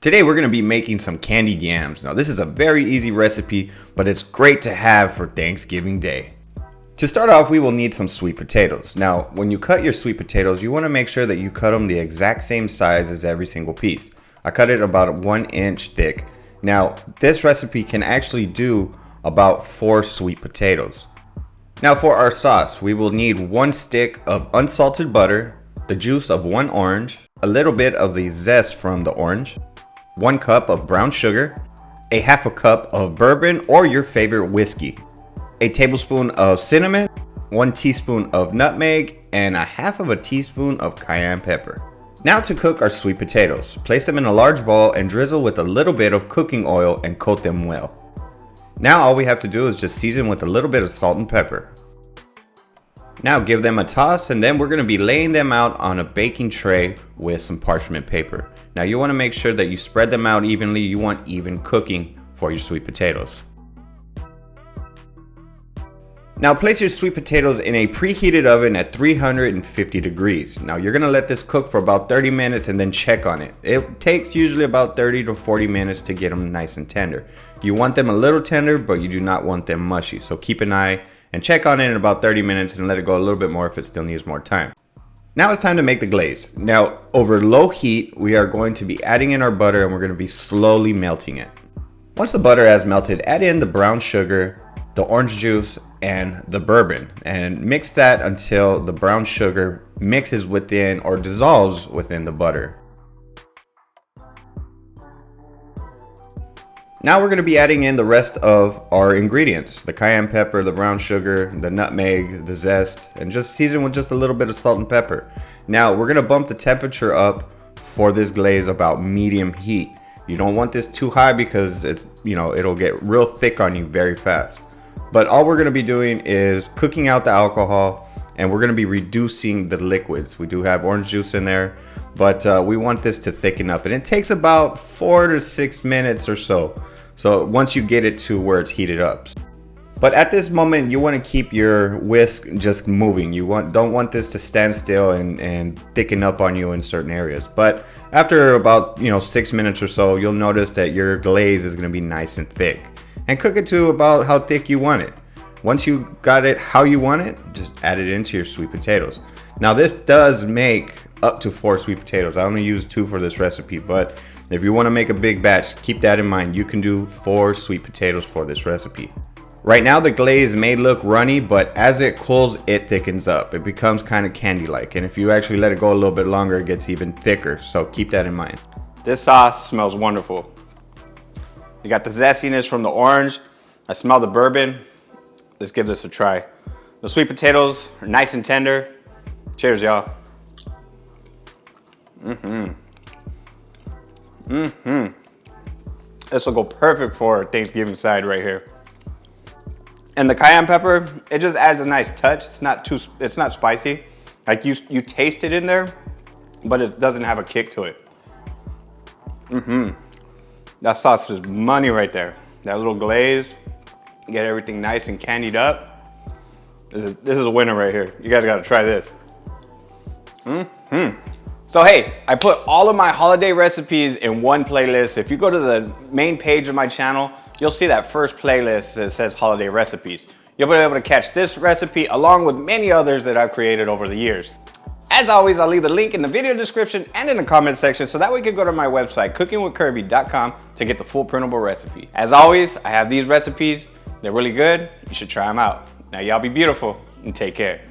Today we're going to be making some candied yams. Now this is a very easy recipe, but it's great to have for Thanksgiving Day. To start off, we will need some sweet potatoes. Now when you cut your sweet potatoes, you want to make sure that you cut them the exact same size as every single piece. I cut it about 1 inch thick. Now this recipe can actually do about 4 sweet potatoes. Now for our sauce, we will need 1 stick of unsalted butter, the juice of 1 orange, a little bit of the zest from the orange, 1 cup of brown sugar, a half a cup of bourbon or your favorite whiskey, a tablespoon of cinnamon, 1 teaspoon of nutmeg, and a half of a teaspoon of cayenne pepper. Now to cook our sweet potatoes. Place them in a large bowl and drizzle with a little bit of cooking oil and coat them well. Now all we have to do is just season with a little bit of salt and pepper. Now give them a toss, and then we're going to be laying them out on a baking tray with some parchment paper. Now you want to make sure that you spread them out evenly. You want even cooking for your sweet potatoes. Now place your sweet potatoes in a preheated oven at 350 degrees. Now you're going to let this cook for about 30 minutes and then check on it. It takes usually about 30 to 40 minutes to get them nice and tender. You want them a little tender, but you do not want them mushy. So keep an eye and check on it in about 30 minutes and let it go a little bit more if it still needs more time. Now it's time to make the glaze. Now over low heat, we are going to be adding in our butter and we're going to be slowly melting it. Once the butter has melted, add in the brown sugar, the orange juice, and the bourbon, and mix that until the brown sugar mixes within or dissolves within the butter. Now we're going to be adding in the rest of our ingredients: the cayenne pepper, the brown sugar, the nutmeg, the zest, and just season with just a little bit of salt and pepper. Now we're going to bump the temperature up for this glaze about medium heat. You don't want this too high because it'll get real thick on you very fast. But all we're going to be doing is cooking out the alcohol, and we're going to be reducing the liquids. We do have orange juice in there, but we want this to thicken up, and it takes about 4 to 6 minutes or so. So once you get it to where it's heated up. But at this moment, you want to keep your whisk just moving. Don't want this to stand still and thicken up on you in certain areas. But after about 6 minutes or so, you'll notice that your glaze is going to be nice and thick. And cook it to about how thick you want it. Once you got it how you want it, just add it into your sweet potatoes. Now this does make up to 4 sweet potatoes. I only use 2 for this recipe, but if you want to make a big batch, keep that in mind. You can do 4 sweet potatoes for this recipe. Right now the glaze may look runny, but as it cools, it thickens up. It becomes kind of candy-like, and if you actually let it go a little bit longer, it gets even thicker, so keep that in mind. This sauce smells wonderful. You got the zestiness from the orange. I smell the bourbon. Let's give this a try. The sweet potatoes are nice and tender. Cheers, y'all. This will go perfect for Thanksgiving side right here. And the cayenne pepper, it just adds a nice touch. It's not spicy. Like you taste it in there, but it doesn't have a kick to it. That sauce is money right there. That little glaze, get everything nice and candied up. This is a winner right here. You guys gotta try this. So hey, I put all of my holiday recipes in one playlist. If you go to the main page of my channel, you'll see that first playlist that says holiday recipes. You'll be able to catch this recipe along with many others that I've created over the years. As always, I'll leave the link in the video description and in the comment section so that way you can go to my website, cookingwithkirby.com, to get the full printable recipe. As always, I have these recipes. They're really good. You should try them out. Now y'all be beautiful and take care.